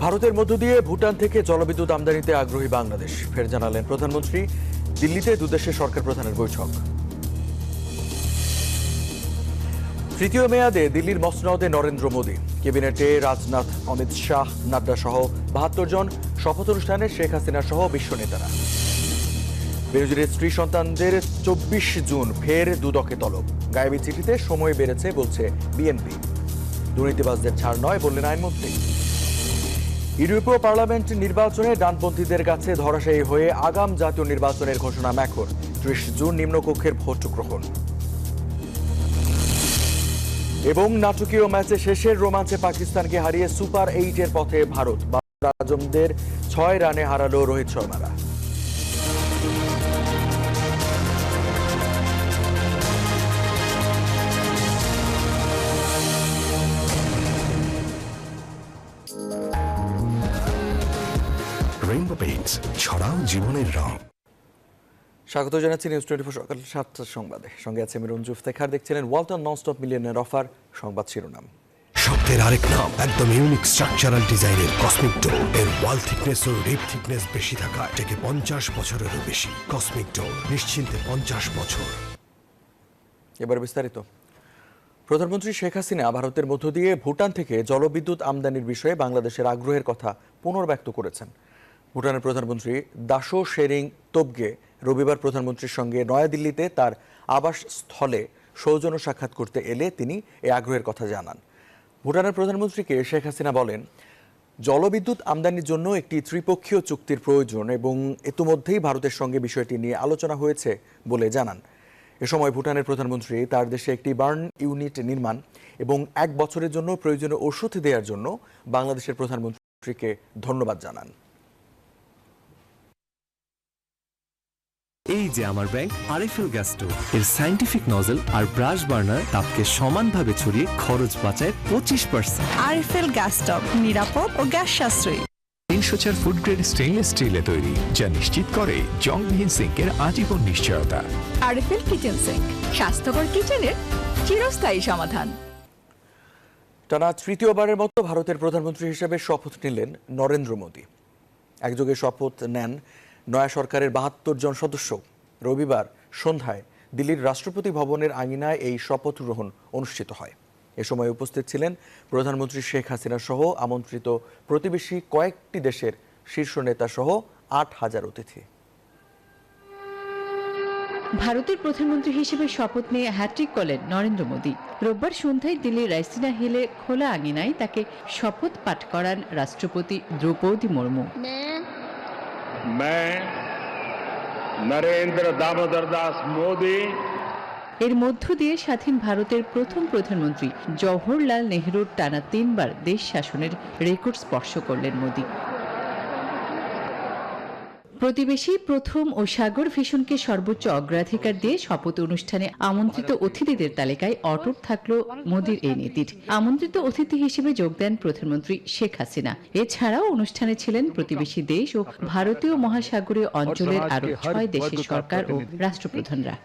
ভারতের মধ্য দিয়ে ভুটান থেকে জলবিদ্যুৎ আমদানিতে আগ্রহী বাংলাদেশ, ফের জানালেন প্রধানমন্ত্রী। দিল্লিতে দুদেশের সরকার প্রধানের বৈঠক। তৃতীয় মেয়াদে দিল্লির মসনদে নরেন্দ্র মোদী, ক্যাবিনেটে রাজনাথ, অমিত শাহ, নাড্ডা সহ ৭২ জন, শপথ অনুষ্ঠানে শেখ হাসিনা সহ বিশ্ব নেতারা। বেনজিরের স্ত্রী সন্তানদের ২৪ জুন ফের দুদকে তলব, গায়েবী চিঠিতে সময় বেড়েছে বলছে বিএনপি। দুর্নীতিবাজদের ছাড় নয় বললেন আইনমন্ত্রী। ইউরোপীয় পার্লামেন্ট নির্বাচনে ডানপন্থীদের কাছে ধরাশায়ী হয়ে আগাম জাতীয় নির্বাচনের ঘোষণা ম্যাকর, ৩০ জুন নিম্নকক্ষের ভোট গ্রহণ। এবং নাটকীয় ম্যাচে শেষের রোমাঞ্চে পাকিস্তানকে হারিয়ে সুপার ৮-এর পথে ভারত, বাবর আজমদের ৬ রানে হারালো রোহিত শর্মারা। রেইনবো পেইন্টস, ছড়াও জীবনের রং। স্বাগত জানাচ্ছি নিউজ 24 সকাল ৭টার সংবাদে। সঙ্গে আছে আমি রঞ্জু ইফতেখার। দেখছিলেন ওয়ালটন ননস্টপ মিলিয়নের অফার। সংবাদ শিরোনাম। শব্দের আরেক নাম, একদম ইউনিক স্ট্রাকচারাল ডিজাইনের কসমিক ডোর। এর ওয়াল থিকনেস ও রিপ থিকনেস বেশি থাকায় থেকে 50 বছরেরও বেশি। কসমিক ডোর, নিশ্চিন্তে 50 বছর। এবার বিস্তারিত। প্রধানমন্ত্রী শেখ হাসিনা ভারতের মধ্য দিয়ে ভুটান থেকে জলবিদ্যুৎ আমদানির বিষয়ে বাংলাদেশের আগ্রহের কথা পুনর্ব্যক্ত করেছেন। ভুটানের প্রধানমন্ত্রী দাশো শেরিং তোবগে রবিবার প্রধানমন্ত্রীর সঙ্গে নয়াদিল্লিতে তার আবাসস্থলে সৌজন্য সাক্ষাৎ করতে এলে তিনি এই আগ্রহের কথা জানান। ভুটানের প্রধানমন্ত্রীকে শেখ হাসিনা বলেন, জলবিদ্যুৎ আমদানির জন্য একটি ত্রিপক্ষীয় চুক্তির প্রয়োজন এবং ইতিমধ্যেই ভারতের সঙ্গে বিষয়টি নিয়ে আলোচনা হয়েছে বলে জানান। এ সময় ভুটানের প্রধানমন্ত্রী তার দেশে একটি বার্ন ইউনিট নির্মাণ এবং 1 বছরের জন্য প্রয়োজনীয় ওষুধ দেওয়ার জন্য বাংলাদেশের প্রধানমন্ত্রীকে ধন্যবাদ জানান। এই যে আমার ব্যাংক আরএফএল গ্যাস স্টোভ, এর সায়েন্টিফিক নজল আর ব্রাশ বার্নার তাপকে সমানভাবে ছড়িয়ে খরচ বাঁচায় 25%। আরএফএল গ্যাস স্টোভ নিরাপদ ও গ্যাস সাশ্রয়ী। ৩০০ ফুড গ্রেড স্টেইনলেস স্টিলে তৈরি, যা নিশ্চিত করে জংবিহীন সিঙ্কের আজীবন নিশ্চয়তা। আরএফএল কিচেন সিঙ্ক, স্বাস্থ্যকর কিচেনের চিরস্থায়ী সমাধান। টানা তৃতীয়বারের মতো ভারতের প্রধানমন্ত্রী হিসেবে শপথ নিলেন নরেন্দ্র মোদী। একযোগে শপথ নেন নয়া সরকারের ৭২ জন সদস্য। রবিবার সন্ধ্যায় দিল্লির রাষ্ট্রপতি ভবনের আঙিনায় এই শপথ গ্রহণ অনুষ্ঠিত হয়। এ সময় উপস্থিত ছিলেন প্রধানমন্ত্রী শেখ হাসিনা সহ আমন্ত্রিত প্রতিবেশী কয়েকটি দেশের শীর্ষ নেতা সহ ৮,০০০ অতিথি। ভারতের প্রধানমন্ত্রী হিসেবে শপথ নিয়ে হ্যাট্রিক করলেন নরেন্দ্র মোদী। রোববার সন্ধ্যায় দিল্লির রাইসিনা হিলে খোলা আঙিনায় তাকে শপথ পাঠ করান রাষ্ট্রপতি দ্রৌপদী মুর্মু। নরেন্দ্র দামোদর দাস মোদী। এর মধ্য দিয়ে স্বাধীন ভারতের প্রথম প্রধানমন্ত্রী জওহরলাল নেহরুর টানা 3 বার দেশ শাসনের রেকর্ড স্পর্শ করলেন মোদী। প্রতিবেশী প্রথম ও সাগর ভিশনকে সর্বোচ্চ অগ্রাধিকার দিয়ে শপথ অনুষ্ঠানে আমন্ত্রিত অতিথিদের তালিকায় অটুট থাকল মোদীর এই নীতি। আমন্ত্রিত অতিথি হিসেবে যোগ দেন প্রধানমন্ত্রী শেখ হাসিনা। এছাড়াও অনুষ্ঠানে ছিলেন প্রতিবেশী দেশ ও ভারতীয় মহাসাগরীয় অঞ্চলের আরও 6 দেশের সরকার ও রাষ্ট্রপ্রধানরা।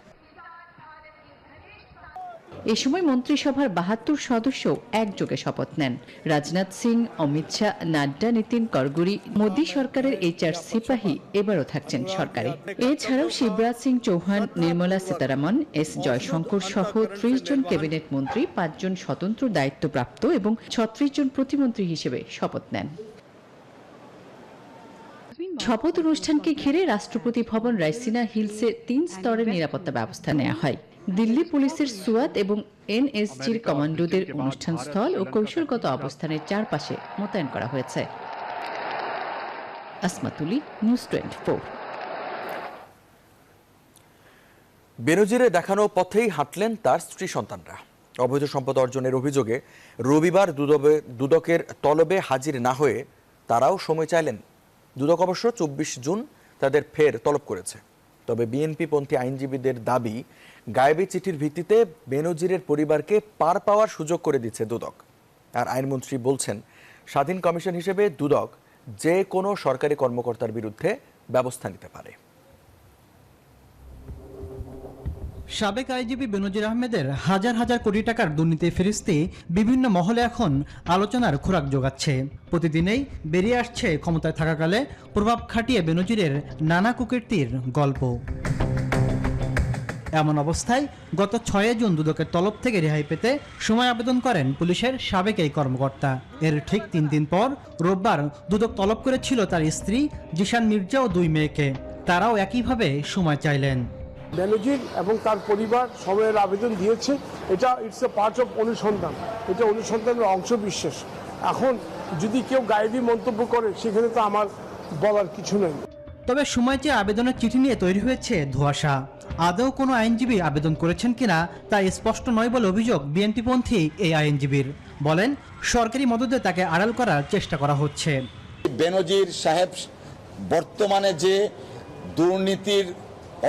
এ সময় মন্ত্রিসভার ৭২ সদস্য একযোগে শপথ নেন। রাজনাথ সিং, অমিত শাহ, নাড্ডা, নীতিন গডকরি, মোদী সরকারের HR সিপাহী এবারও থাকছেন সরকারে। এছাড়াও শিবরাজ সিং চৌহান, নির্মলা সীতারামন, S জয়শঙ্কর সহ ৩০ জন ক্যাবিনেট মন্ত্রী, ৫ জন স্বতন্ত্র দায়িত্বপ্রাপ্ত এবং ৩৬ জন প্রতিমন্ত্রী হিসেবে শপথ নেন। শপথ অনুষ্ঠানকে ঘিরে রাষ্ট্রপতি ভবন রাইসিনা হিলসে 3 স্তরের নিরাপত্তা ব্যবস্থা নেওয়া হয়। দিল্লি পুলিশের সুয়াত এবং NSGর কমান্ডোদের অনুষ্ঠানস্থল ও কৌশলগত অবস্থানের চারপাশে মোতায়েন করা হয়েছে। আসমাতুলি, নিউজ 24। বেনজিরে দেখানো পথেই হাঁটলেন তার স্ত্রী সন্তানরা। অবৈধ সম্পদ অর্জনের অভিযোগে রবিবার দুদকের তলবে হাজির না হয়ে তারাও সময় চাইলেন। দুদক অবশ্য ২৪ জুন তাদের ফের তলব করেছে। তবে বিএনপিপন্থী আইনজীবীদের দাবি, গায়েবী চিঠির ভিত্তিতে বেনজিরের পরিবারকে পার পাওয়ার সুযোগ করে দিচ্ছে দুদক। আর আইনমন্ত্রী বলছেন, স্বাধীন কমিশন হিসেবে দুদক যে কোনো সরকারি কর্মকর্তার বিরুদ্ধে ব্যবস্থা নিতে পারে। সাবেক আইজিপি বেনজির আহমেদের হাজার হাজার কোটি টাকার দুর্নীতির ফেরিস্তি বিভিন্ন মহলে এখন আলোচনার খোরাক জোগাচ্ছে। প্রতিদিনেই বেরিয়ে আসছে ক্ষমতায় থাকাকালে প্রভাব খাটিয়ে বেনজিরের নানা কুকীর্তির গল্প। এমন অবস্থায় গত 6 জুন দুদকের তলব থেকে রেহাই পেতে সময় আবেদন করেন পুলিশের সাবেক এই কর্মকর্তা। এর ঠিক 3 দিন পর রোববার দুদক তলব করেছিল তার স্ত্রী জিশান মির্জা ও 2 মেয়েকে। তারাও একইভাবে সময় চাইলেন। বেনজির এবং তার পরিবার সময়ের আবেদন দিয়েছে। এটা ইটস এ পার্ট অফ অনুসন্ধান, এটা অনুসন্ধানের অংশ বিশেষ। এখন যদি কেউ গায়েবী মন্তব্য করে সেখানে তো আমার বলার কিছু নেই। তবে সময় চেয়ে আবেদনের চিঠি নিয়ে তৈরি হয়েছে ধোঁয়াশা। আদৌ কোনো আইনজীবী আবেদন করেছেন কিনা তা স্পষ্ট নয় বলে অভিযোগ বিএনপিপন্থী এই আইনজীবীর। বলেন, সরকারি মদদে তাকে আড়াল করার চেষ্টা করা হচ্ছে। বেনজির সাহেব বর্তমানে যে দুর্নীতির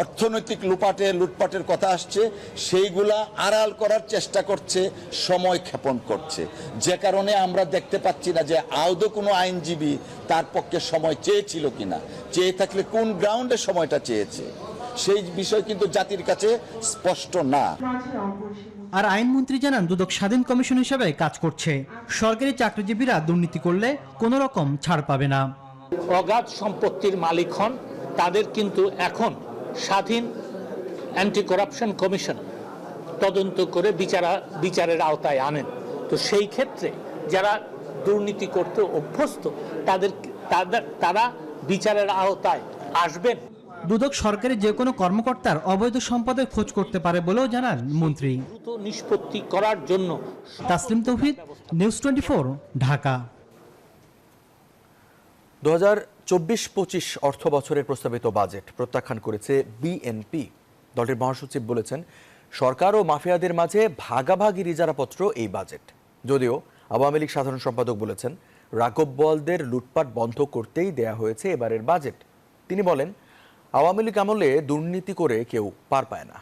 অর্থনৈতিক লুটপাটের কথা আসছে সেইগুলা আড়াল করার চেষ্টা করছে, সময় ক্ষেপণ করছে, যে কারণে আমরা দেখতে পাচ্ছি না যে আদৌ কোনো আইনজীবী তার পক্ষে সময় চেয়েছিল কিনা, চেয়ে থাকলে কোন গ্রাউন্ডে সময়টা চেয়েছে সেই বিষয় কিন্তু জাতির কাছে স্পষ্ট না। আর আইনমন্ত্রী জানান দুদক স্বাধীন কমিশন হিসেবে কাজ করছে। সরকারি চাকরিজীবীরা দুর্নীতি করলে কোনো রকম ছাড় পাবে না। অগাধ সম্পত্তির মালিক হন তাদের কিন্তু এখন স্বাধীন অ্যান্টি করাপশন কমিশন তদন্ত করে বিচারের আওতায় আনেন। তো সেই ক্ষেত্রে যারা দুর্নীতি করতে অভ্যস্ত তারা বিচারের আওতায় আসবেন। দুদক সরকারি যে কোনো কর্মকর্তার অবৈধ সম্পদের খোঁজ করতে পারে বলেও জানান মন্ত্রী। দ্রুত নিষ্পত্তি করার জন্য। তাসলিম তৌহিদ, নিউজ 24, ঢাকা। 2024-25 অর্থ বছরের প্রস্তাবিত বাজেট প্রত্যাখ্যান করেছে বিএনপি। দলটির মহাসচিব বলেছেন, সরকার ও মাফিয়াদের মাঝে ভাগাভাগির ইজারাপত্র এই বাজেট। যদিও আওয়ামী লীগ সাধারণ সম্পাদক বলেছেন, রাঘব বোয়ালদের লুটপাট বন্ধ করতেই দেয়া হয়েছে এবারের বাজেট। তিনি বলেন, আওয়ামী লীগ আমলে দুর্নীতি করে কেউ পার পায় না।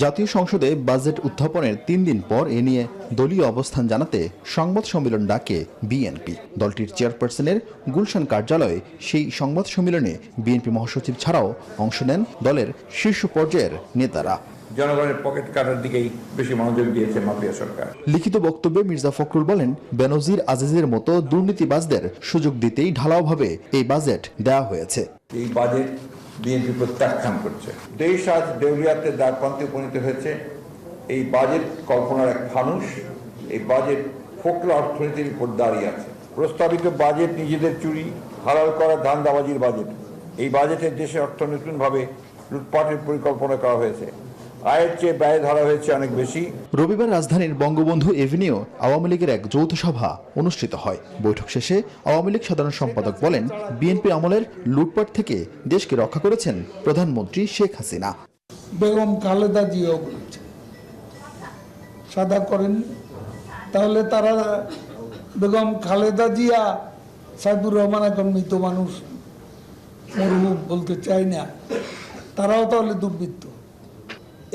জাতীয় সংসদে বাজেট উত্থাপনের 3 দিন পর এ নিয়ে দলীয় অবস্থান জানাতে সংবাদ সম্মেলন ডাকে বিএনপি। দলটির চেয়ারপারসনের গুলশান কার্যালয়ে সেই সংবাদ সম্মেলনে বিএনপি মহাসচিব ছাড়াও অংশ নেন দলের শীর্ষ পর্যায়ের নেতারা। জনগণের পকেট কাটার দিকেই বেশি মনোযোগ দিয়েছে মাফিয়া সরকার। লিখিত বক্তব্যে মির্জা ফখরুল বলেন, বেনজির আজিজের মতো দুর্নীতিবাজদের সুযোগ দিতেই ঢালাওভাবে এই বাজেট দেওয়া হয়েছে। এই বাজেট বিএনপি প্রত্যাখ্যান করছে। দেশ আজ দেউলিয়াতের দ্বারপ্রান্তে উপনীত হয়েছে। এই বাজেট কল্পনার এক ফানুস। এই বাজেট ফোকলা অর্থনীতির উপর দাঁড়িয়ে আছে। প্রস্তাবিত বাজেট নিজেদের চুরি হালাল করা ধান্দাবাজির বাজেট। এই বাজেটের দেশে অর্থনৈতিকভাবে লুটপাটের পরিকল্পনা করা হয়েছে। আয়ের চেয়ে ব্যয় ধরা হয়েছে অনেক বেশি। রবিবার রাজধানীর বঙ্গবন্ধু এভিনিউ আওয়ামী লীগের এক যৌথ সভা অনুষ্ঠিত হয়। বৈঠক শেষে আওয়ামী লীগ সাধারণ সম্পাদক বলেন, বিএনপি আমলের লুটপাট থেকে দেশকে রক্ষা করেছেন প্রধানমন্ত্রী শেখ হাসিনা। বেগম খালেদা জিয়াও বলেছে সাদা করেন, তাহলে তারা বেগম খালেদা জিয়া, সাইদুর রহমান এখন মৃত মানুষ, মরহুম বলতে চাই না, তারাও তাহলে দুর্বৃত্ত।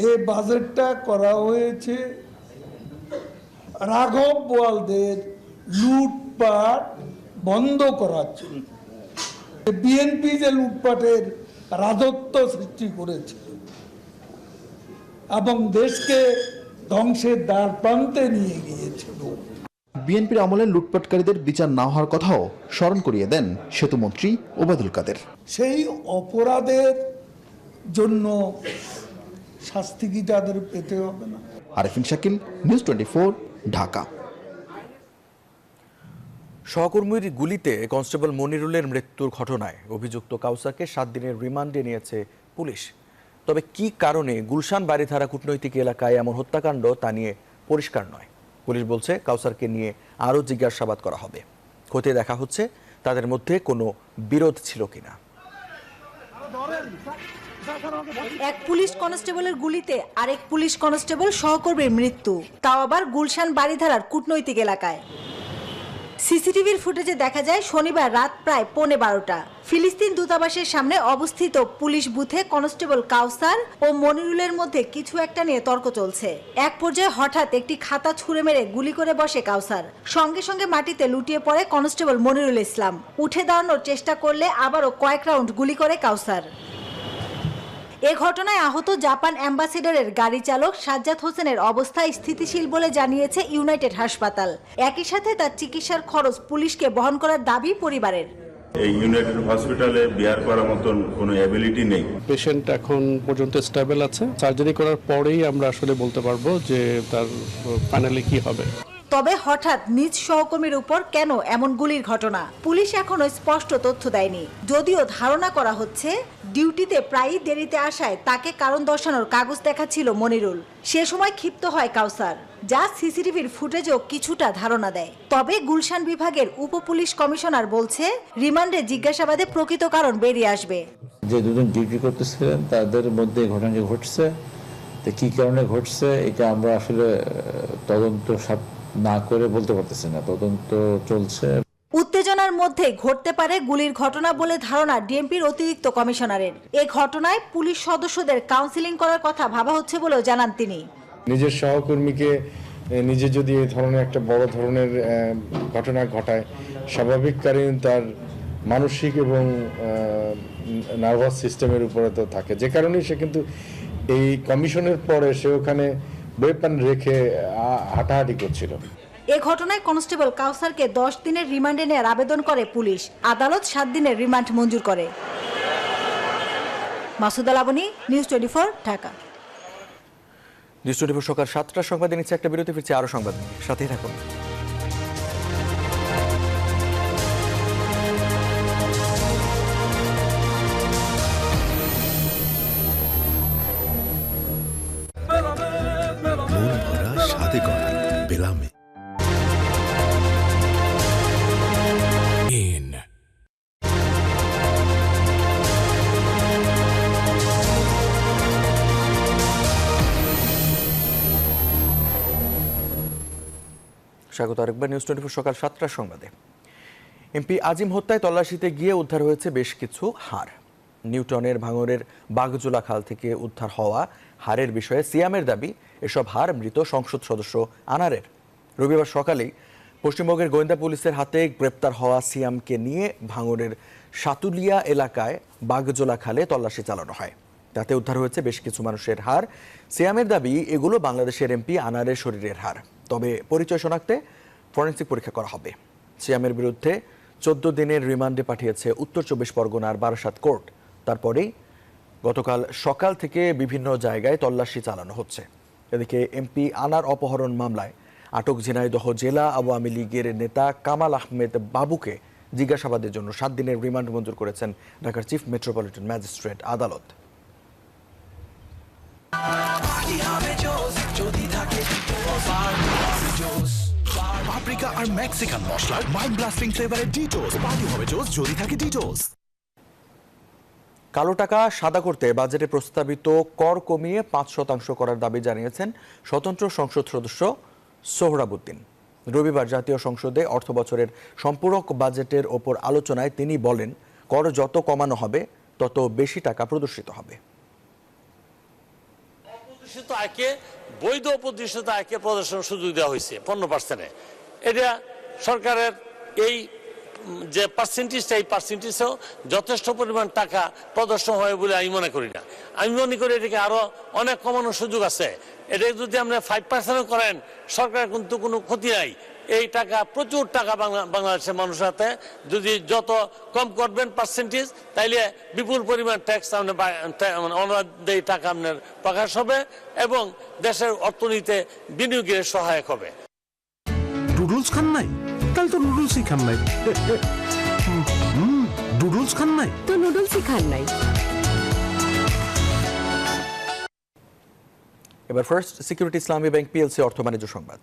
এই বাজেটটা করা হয়েছে রাঘব বোয়ালদের লুটপাট বন্ধ করার জন্য। বিএনপি যে লুটপাটের রাজত্ব সৃষ্টি করেছে এবং দেশকে ধ্বংসের দ্বার প্রান্তে নিয়ে গিয়েছিল। বিএনপির আমলে লুটপাটকারীদের বিচার না হওয়ার কথাও স্মরণ করিয়ে দেন সেতুমন্ত্রী ওবায়দুল কাদের। সেই অপরাধের জন্য শাস্তি কি তাদের পেতে হবে না? আরেফিন শাকিল, নিউজ 24, ঢাকা। সহকর্মীর গুলিতে কনস্টেবল মনিরুলের মৃত্যুর ঘটনায় অভিযুক্ত কাউসারকে 7 দিনের রিমান্ডে নিয়েছে পুলিশ। তবে কি কারণে গুলশান বাড়িধারা কূটনৈতিক এলাকায় এমন হত্যাকাণ্ড তা নিয়ে পরিষ্কার নয়। পুলিশ বলছে, কাউসারকে নিয়ে আরও জিজ্ঞাসাবাদ করা হবে। খতিয়ে দেখা হচ্ছে তাদের মধ্যে কোনো বিরোধ ছিল কিনা। এক পুলিশ কনস্টেবলের গুলিতে আরেক পুলিশ কনস্টেবল সহকর্মীর মৃত্যু, তাও আবার গুলশান বাড়িধারার কূটনৈতিক এলাকায়। সিসিটিভির ফুটেজে দেখা যায় শনিবার রাত প্রায় 12:15 ফিলিস্তিন দূতাবাসের সামনে অবস্থিত পুলিশ বুথে কনস্টেবল কাউসার ও মনিরুলের মধ্যে কিছু একটা নিয়ে তর্ক চলছে। এক পর্যায়ে হঠাৎ একটি খাতা ছুঁড়ে মেরে গুলি করে বসে কাউসার। সঙ্গে সঙ্গে মাটিতে লুটিয়ে পড়ে কনস্টেবল মনিরুল ইসলাম। উঠে দাঁড়ানোর চেষ্টা করলে আবারও কয়েক রাউন্ড গুলি করে কাউসার। এ ঘটনায় আহত জাপান অ্যাম্বাসেডরের গাড়ি চালক সাজ্জাদ হোসেনের অবস্থা স্থিতিশীল বলে জানিয়েছে ইউনাইটেড হাসপাতাল। একই সাথে তার চিকিৎসার খরচ পুলিশকে বহন করার দাবি পরিবারের। এই ইউনাইটেড হসপিটালে বিয়ার করার মতন কোনো অ্যাবিলিটি নেই। পেশেন্ট এখন পর্যন্ত স্টেবল আছে, সার্জারি করার পরেই আমরা আসলে বলতে পারবো যে তার ফাইনালি কি হবে। তবে হঠাৎ নিজ সহকর্মীর উপর কেন এমন গুলির ঘটনা, পুলিশ এখনো স্পষ্ট তথ্য দেয়নি। যদিও ধারণা করা হচ্ছে ডিউটিতে প্রায়ই দেরিতে আসায় তাকে কারণ দর্শানোর কাগজ দেখাচ্ছিল মনিরুল। সে সময় ক্ষিপ্ত হয় কাউসার, যা সিসিটিভির ফুটেজও কিছুটা ধারণা দেয়। তবে গুলশান বিভাগের উপ পুলিশ কমিশনার বলছে রিমান্ডে জিজ্ঞাসাবাদে প্রকৃত কারণ বেরিয়ে আসবে। যে দুজন ডিউটি করতেছিলেন তাদের মধ্যে ঘটনাটি ঘটছে, তো কি কারণে ঘটছে এটা আমরা আসলে তদন্ত না করে বলতে পারতেছি না, তদন্ত চলছে। উত্তেজনার মধ্যে ঘটতে পারে গুলির ঘটনা বলে ধারণা ডিএমপির অতিরিক্ত কমিশনারের। এ ঘটনায় পুলিশ সদস্যদের কাউন্সিলিং করার কথা ভাবা হচ্ছে বলেও জানান তিনি। নিজের সহকর্মীকে নিজে যদি এই ধরনের একটা বড় ধরনের ঘটনা ঘটায়, স্বাভাবিককালীন তার মানসিক এবং নার্ভাস সিস্টেমের উপরে তো থাকে, যে কারণে সে কিন্তু এই কমিশনের পরে সে ওখানে ওয়েপন রেখে হাঁটাহাঁটি করছিল। এ ঘটনায় কনস্টেবল কাউসারকে 10 দিনের রিমান্ডে নেওয়ার আবেদন করে পুলিশ। আদালত 7 দিনের রিমান্ড মঞ্জুর করে। মাসুদা লাবনী, নিউজ 24, ঢাকা। নিউজ 24 সকাল 7টার সংবাদে নিচ্ছে একটা বিরতি, ফিরছে আরো সংবাদ নিয়ে, সাথেই থাকুন। মন ভরা স্বাদে গড়া বেলামে স্বাগত আরেকবার নিউজ 24 সকাল 7টার সংবাদে। এমপি আজিম হত্যায় তল্লাশিতে গিয়ে উদ্ধার হয়েছে বেশ কিছু হাড়। নিউটনের ভাঙরের বাগজোলা খাল থেকে উদ্ধার হওয়া হাড়ের বিষয়ে সিয়ামের দাবি এসব হাড় মৃত সংসদ সদস্য আনারের। রবিবার সকালেই পশ্চিমবঙ্গের গোয়েন্দা পুলিশের হাতে গ্রেপ্তার হওয়া সিয়ামকে নিয়ে ভাঙরের সাতুলিয়া এলাকায় বাগজোলা খালে তল্লাশি চালানো হয়। তাতে উদ্ধার হয়েছে বেশ কিছু মানুষের হাড়। সিয়ামের দাবি এগুলো বাংলাদেশের এমপি আনারের শরীরের হাড়, তবে পরিচয় শনাক্তে ফরেনসিক পরীক্ষা করা হবে। সিয়ামের বিরুদ্ধে 14 দিনের রিমান্ডে পাঠিয়েছে উত্তর 24 পরগনার বারাসাত কোর্ট। তারপরেই গতকাল সকাল থেকে বিভিন্ন জায়গায় তল্লাশি চালানো হচ্ছে। এদিকে এমপি আনার অপহরণ মামলায় আটক ঝিনাইদহ জেলা আওয়ামী লীগের নেতা কামাল আহমেদ বাবুকে জিজ্ঞাসাবাদের জন্য 7 দিনের রিমান্ড মঞ্জুর করেছেন ঢাকার চিফ মেট্রোপলিটন ম্যাজিস্ট্রেট আদালত। পাপরিকা আর মেক্সিকান মশলার মাইন্ড ব্লাস্টিং ফ্লেভারের ডিটোস পার্টি হবে জোস যদি থাকে ডিটোস। কালো টাকা সাদা করতে বাজেটে প্রস্তাবিত কর কমিয়ে 5% করার দাবি জানিয়েছেন স্বতন্ত্র সংসদ সদস্য সোহরাবুদ্দিন। রবিবার জাতীয় সংসদে অর্থ বছরের সম্পূরক বাজেটের ওপর আলোচনায় তিনি বলেন, কর যত কমানো হবে তত বেশি টাকা প্রদর্শিত হবে। অপ্রদর্শিত আয়কে বৈধ প্রদর্শিত আয়কে প্রদর্শনের সুযোগ দেওয়া হয়েছে 15%। এটা সরকারের এই যে পার্সেন্টেজটা, এই পার্সেন্টেজেও যথেষ্ট পরিমাণ টাকা প্রদর্শন হয় বলে আমি মনে করি না। আমি মনে করি এটাকে আরো অনেক কমানোর সুযোগ আছে। এটা যদি আপনি 5% করেন, সরকারের কিন্তু কোনো ক্ষতি নাই। এই টাকা, প্রচুর টাকা বাংলাদেশের মানুষের হাতে, যদি যত কম করবেন পার্সেন্টেজ, তাইলে বিপুল পরিমাণ ট্যাক্স অনাদায়ী টাকা আপনার প্রকাশ হবে এবং দেশের অর্থনীতিতে বিনিয়োগের সহায়ক হবে। নুডলস খান নাই? তাহলে তো নুডলসই খান নাই। নুডলস খান নাই তো নুডলসই খান নাই। এবার ফার্স্ট সিকিউরিটি ইসলামী ব্যাংক পিএলসি অর্থ বাণিজ্য সংবাদ।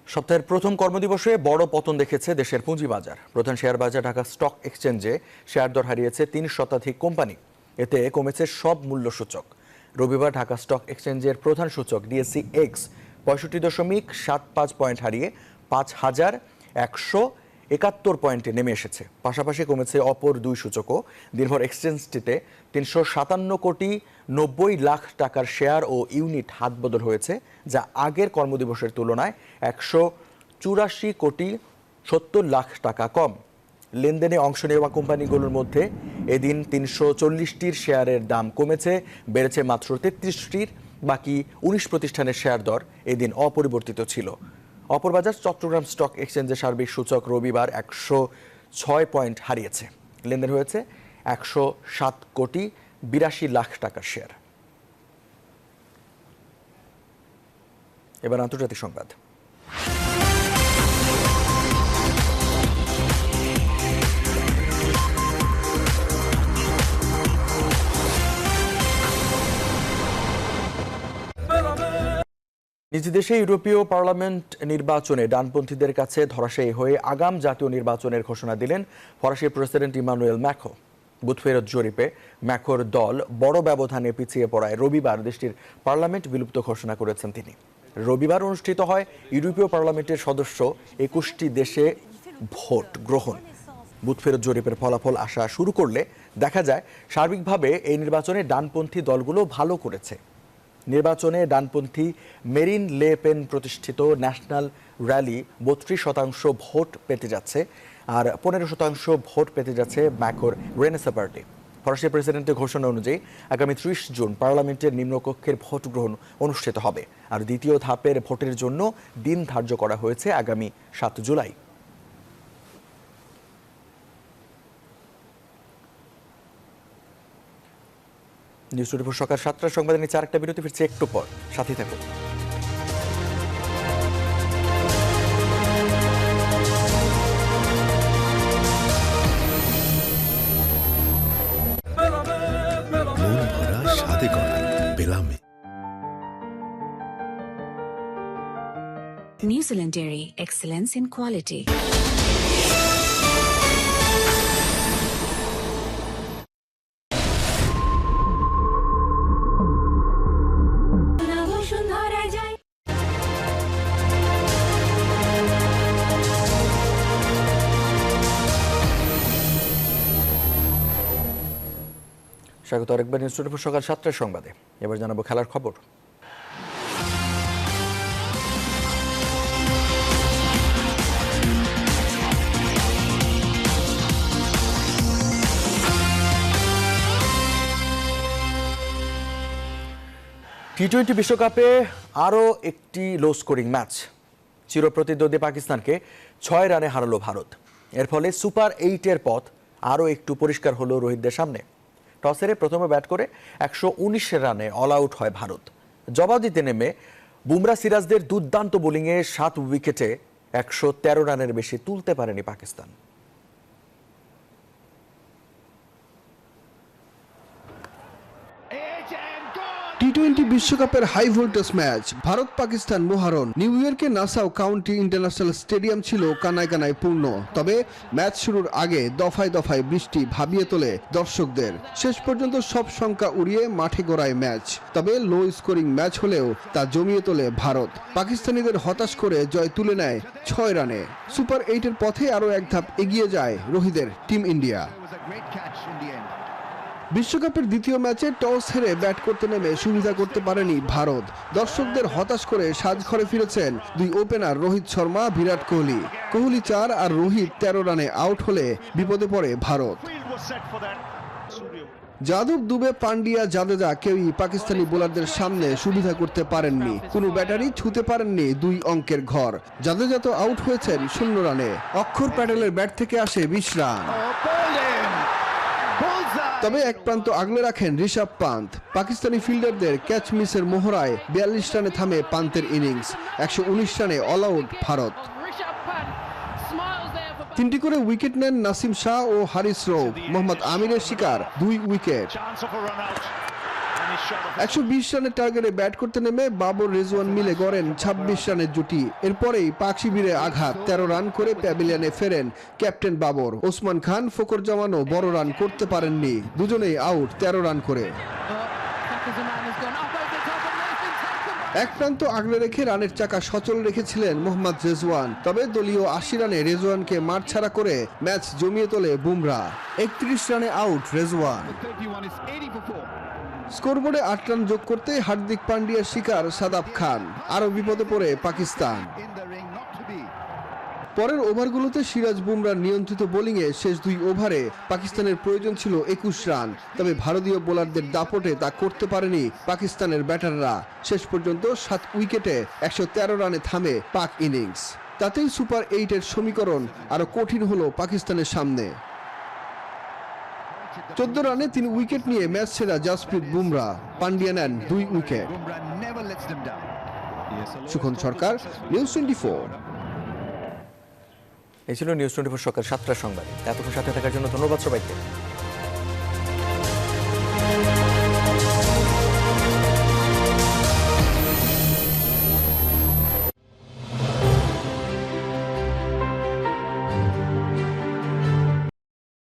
সপ্তাহের প্রথম কর্মদিবসে বড় পতন দেখেছে দেশের পুঁজিবাজার। প্রধান শেয়ার বাজার ঢাকা স্টক এক্সচেঞ্জে শেয়ার দর হারিয়েছে 3 শতাধিক কোম্পানি। এতে কমেছে সব মূল্য সূচক। রবিবার ঢাকা স্টক এক্সচেঞ্জের প্রধান সূচক ডিএসসি এক্স 65.75 পয়েন্ট হারিয়ে 5171 পয়েন্টে নেমে এসেছে। পাশাপাশি কমেছে অপর দুই সূচকও। দিনভর এক্সচেঞ্জটিতে 357.90 টাকার শেয়ার ও ইউনিট হাতবদল হয়েছে, যা আগের কর্মদিবসের তুলনায় 184 70 লাখ টাকা কম। লেনদেনে অংশ নেওয়া কোম্পানিগুলোর মধ্যে এদিন 340টির শেয়ারের দাম কমেছে, বেড়েছে মাত্র 33টির। বাকি 19 প্রতিষ্ঠানের শেয়ার দর এদিন অপরিবর্তিত ছিল। অপরবাজার চট্টগ্রাম স্টক এক্সচেঞ্জের সার্বিক সূচক রবিবার 106 পয়েন্ট হারিয়েছে। লেনদেন হয়েছে 107 কোটি 82 লাখ টাকার শেয়ার। এবার আন্তর্জাতিক সংবাদ। নিজ দেশে ইউরোপীয় পার্লামেন্ট নির্বাচনে ডানপন্থীদের কাছে ধরাশায়ী হয়ে আগাম জাতীয় নির্বাচনের ঘোষণা দিলেন ফরাসির প্রেসিডেন্ট ইমানুয়েল ম্যাক্রো। বুথফেরত জরিপে ম্যাক্রোর দল বড় ব্যবধানে পিছিয়ে পড়ায় রবিবার দেশটির পার্লামেন্ট বিলুপ্ত ঘোষণা করেছেন তিনি। রবিবার অনুষ্ঠিত হয় ইউরোপীয় পার্লামেন্টের সদস্য 21টি দেশে ভোট গ্রহণ। বুথফেরত জরিপের ফলাফল আসা শুরু করলে দেখা যায় সার্বিকভাবে এই নির্বাচনে ডানপন্থী দলগুলো ভালো করেছে। নির্বাচনে ডানপন্থী মেরিন লে পেন প্রতিষ্ঠিত ন্যাশনাল র্যালি 32% ভোট পেতে যাচ্ছে, আর 15% ভোট পেতে যাচ্ছে ম্যাক্রোর রেনেসাঁ পার্টি। ফরাসি প্রেসিডেন্টের ঘোষণা অনুযায়ী আগামী 30 জুন পার্লামেন্টের নিম্নকক্ষের ভোট গ্রহণ অনুষ্ঠিত হবে, আর দ্বিতীয় ধাপের ভোটের জন্য দিন ধার্য করা হয়েছে আগামী 7 জুলাই। নিউজ 24 সকাল 7টার সংবাদে নিচে আরেকটা বিরতি, ফিরছে একটু পর, সাথে থাকুন। New Zealand Dairy, excellence in quality. স্বাগত আরেকবার নিউজ 24 সকাল 7টার সংবাদে। এবার জানাবো খেলার খবর। টি-20 বিশ্বকাপে আরও একটি লো স্কোরিং ম্যাচ। চিরপ্রতিদ্বন্দ্বী পাকিস্তানকে 6 রানে হারালো ভারত। এর ফলে সুপার 8-এর পথ আরও একটু পরিষ্কার হলো রোহিতদের সামনে। টস হেরে প্রথমে ব্যাট করে 119 রানে অল আউট হয় ভারত। জবাব দিতে নেমে বুমরা সিরাজদের দুর্দান্ত বোলিংয়ে 7 উইকেটে 113 রানের বেশি তুলতে পারেনি পাকিস্তান। টি-20 বিশ্বকাপের high voltage match Bharat Pakistan মহারণ। নিউ ইয়র্কের নাসাউ কাউন্টি ইন্টারন্যাশনাল স্টেডিয়াম ছিল কানায় কানায় পূর্ণ। তবে ম্যাচ শুরুর আগে দফায় দফায় বৃষ্টি ভাবিয়ে তোলে দর্শকদের। শেষ পর্যন্ত সব শঙ্কা উড়িয়ে মাঠে গড়ায় ম্যাচ। তবে লো স্কোরিং ম্যাচ হলেও তা জমিয়ে তোলে ভারত। পাকিস্তানিদের হতাশ করে জয় তুলে নেয় 6 রানে। সুপার 8-এর পথে আরও এক ধাপ এগিয়ে যায় রোহিতের টিম ইন্ডিয়া। বিশ্বকাপের দ্বিতীয় ম্যাচে টস হেরে ব্যাট করতে নেমে সুবিধা করতে পারেনি ভারত। দর্শকদের হতাশ করে সাজঘরে ফিরেছেন দুই ওপেনার রোহিত শর্মা, বিরাট কোহলি। কোহলি 4 আর রোহিত 13 রানে আউট হলে বিপদে পড়ে ভারত। যাদব, দুবে, পান্ডিয়া, জাদেজা কেউই পাকিস্তানি বোলারদের সামনে সুবিধা করতে পারেননি। কোনো ব্যাটারি ছুঁতে পারেননি 2 অঙ্কের ঘর। জাদেজা তো আউট হয়েছেন 0 রানে। অক্ষর প্যাটেলের ব্যাট থেকে আসে 20 রান। তবে এক প্রান্ত আগলে রাখেন ঋষভ পান্ত। পাকিস্তানি ফিল্ডারদের ক্যাচ মিসের মোহরায় 42 রানে থামে পান্তের ইনিংস। 119 রানে অল আউট ভারত। 3টি করে উইকেট নেন নাসিম শাহ ও হারিস রৌফ। মোহাম্মদ আমিরের শিকার 2 উইকেট। 120 রানের টার্গেটে ব্যাট করতে নেমে বাবর রেজওয়ান মিলে গড়েন 26 রানের জুটি। এরপরেই পাক শিবিরে আঘাত। 13 রান করে প্যাভিলিয়নে ফেরেন ক্যাপ্টেন বাবর। ওসমান খান, ফকর জামানও বড় রান করতে পারেননি। দুজনেই আউট 13 রান করে। এক প্রান্ত আগলে রেখে রানের চাকা সচল রেখেছিলেন মোহাম্মদ রেজওয়ান। তবে দলীয় 80 রানে রেজওয়ানকে মাঠ ছাড়া করে ম্যাচ জমিয়ে তোলে বুমরা। 31 রানে আউট রেজওয়ান। স্কোরবোর্ডে 8 রান যোগ করতে হার্দিক পান্ডিয়ার শিকার সাদাব খান। আরও বিপদে পড়ে পাকিস্তান। পরের ওভারগুলোতে সিরাজ বুমরার নিয়ন্ত্রিত বোলিংয়ে শেষ 2 ওভারে পাকিস্তানের প্রয়োজন ছিল 21 রান, তবে ভারতীয় বোলারদের দাপটে তা করতে পারেনি পাকিস্তানের ব্যাটাররা। শেষ পর্যন্ত 7 উইকেটে 113 রানে থামে পাক ইনিংস। তাতেই সুপার 8-এর সমীকরণ আরো কঠিন হলো পাকিস্তানের সামনে। 14 রানে 3 উইকেট নিয়ে ম্যাচ সেরা জাসপ্রীত বুমরা, পান্ডিয়া নেন 2 উইকেট। সুখন সরকার, নিউজ 24। এই ছিল নিউজ 24 সকাল 7টার সংবাদ। এতক্ষণ সাথে থাকার জন্য ধন্যবাদ সবাইকে।